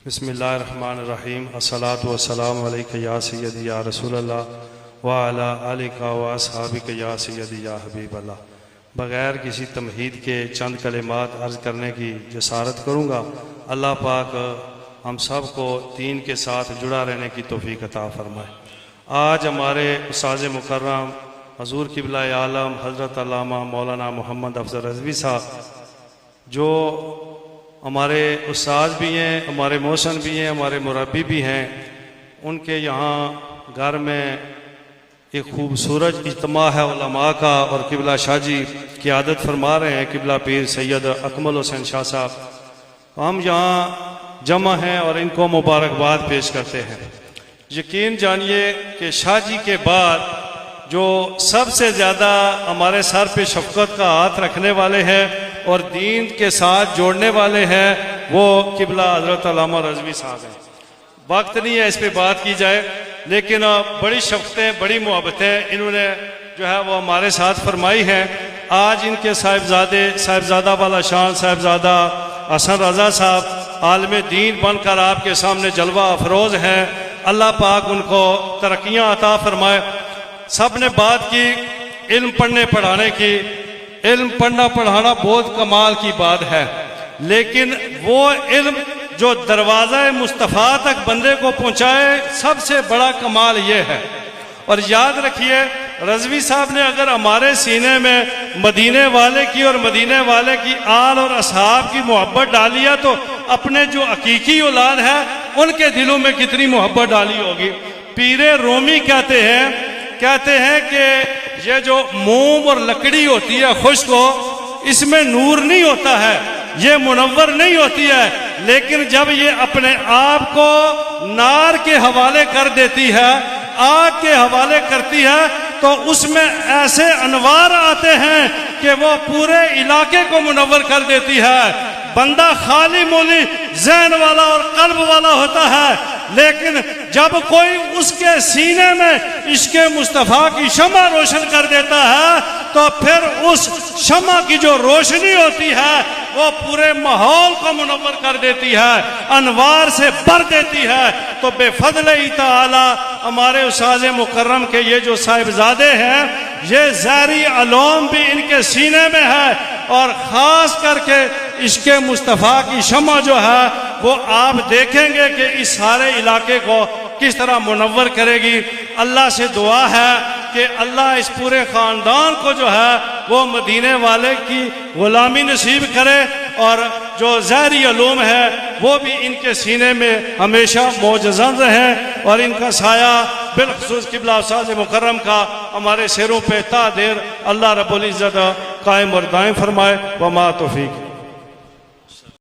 बिस्मिल्लाहिर्रहमानिर्रहीम अस्सलातु वस्सलामु अलैका या सय्यदी या रसूलल्लाह व अला आलिका व अस्हाबिका या सय्यदी या हबीबल्लाह। बग़ैर किसी तमहीद के चंद कलिमात अर्ज़ करने की जसारत करूँगा। अल्लाह पाक हम सब को दीन के साथ जुड़ा रहने की तौफीक अता फरमाए। आज हमारे उस्ताज़ मुकर्रम हज़ूर क़िबला आलम हज़रत अल्लामा मौलाना मोहम्मद अफज़ल रज़वी साहब जो हमारे उस्ताद भी हैं, हमारे मोहसन भी हैं, हमारे मुरब्बी भी हैं, उनके यहाँ घर में एक खूबसूरत इज्तिमा है उलमा का और क़िबला शाह जी क़ियादत फरमा रहे हैं। क़िबला पीर सैयद अकमल हुसैन शाह साहब हम यहाँ जमा हैं और इनको मुबारकबाद पेश करते हैं। यकीन जानिए कि शाह जी के बाद जो सबसे ज़्यादा हमारे सर पे शफ़क़त का हाथ रखने वाले हैं और दीन के साथ जोड़ने वाले हैं वो क़िबला हज़रत अल्लामा रज़वी साहब हैं। वक्त नहीं है इस पे बात की जाए, लेकिन बड़ी शफ़क़तें बड़ी मोहब्बतें इन्होंने जो है वो हमारे साथ फरमाई हैं। आज इनके साहिबजादा वाला शान साहिबजादा हसन रज़ा साहब आलम दीन बनकर आपके सामने जलवा अफरोज़ हैं। अल्लाह पाक उनको तरक्कियाँ अता फरमाए। सब ने बात की इल्म पढ़ने पढ़ाने की। इल्म पढ़ना पढ़ाना बहुत कमाल की बात है, लेकिन वो इल्म जो दरवाज़ा मुस्तफ़ा तक बंदे को पहुँचाए सबसे बड़ा कमाल ये है। और याद रखिए रज़वी साहब ने अगर हमारे सीने में मदीने वाले की और मदीने वाले की आल और असहाब की मोहब्बत डाली है तो अपने जो हकीकी औलाद है उनके दिलों में कितनी मोहब्बत डाली होगी। पीरे रोमी कहते हैं कि ये जो मोम और लकड़ी होती है खुश्क हो, इसमें नूर नहीं होता है, ये मुनव्वर नहीं होती है, लेकिन जब ये अपने आप को नार के हवाले कर देती है, आग के हवाले करती है, तो उसमें ऐसे अनवार आते हैं कि वो पूरे इलाके को मुनव्वर कर देती है। बंदा खाली मोली ज़हन वाला और कल्ब वाला होता है, लेकिन जब कोई उसके सीने में इश्क़े मुस्तफ़ा की शमा रोशन कर देता है तो फिर उस शमा की जो रोशनी होती है वो पूरे माहौल को मुनव्वर कर देती है, अनवार से भर देती है। तो बेफज़ल ताला हमारे उस्ताज़ मुकर्रम के ये जो साहिबजादे हैं, ये ज़ारी अलूम भी इनके सीने में है और ख़ास करके इश्क़े मुस्तफ़ा की शमा जो है वो आप देखेंगे कि इस सारे इलाके को किस तरह मुनव्वर करेगी। अल्लाह से दुआ है कि अल्लाह इस पूरे ख़ानदान को जो है वो मदीने वाले की ग़ुलामी नसीब करे और जो ज़ाहरी अलूम है वो भी इनके सीने में हमेशा मौजज़न रहे और इनका साया बिलख़ुसूस क़िबला उस्ताज़ मुकर्रम का हमारे सिरों पे ता देर अल्लाह रब्बुल इज़्ज़त कायम और दायम फरमाए। व मा तौफ़ीक़।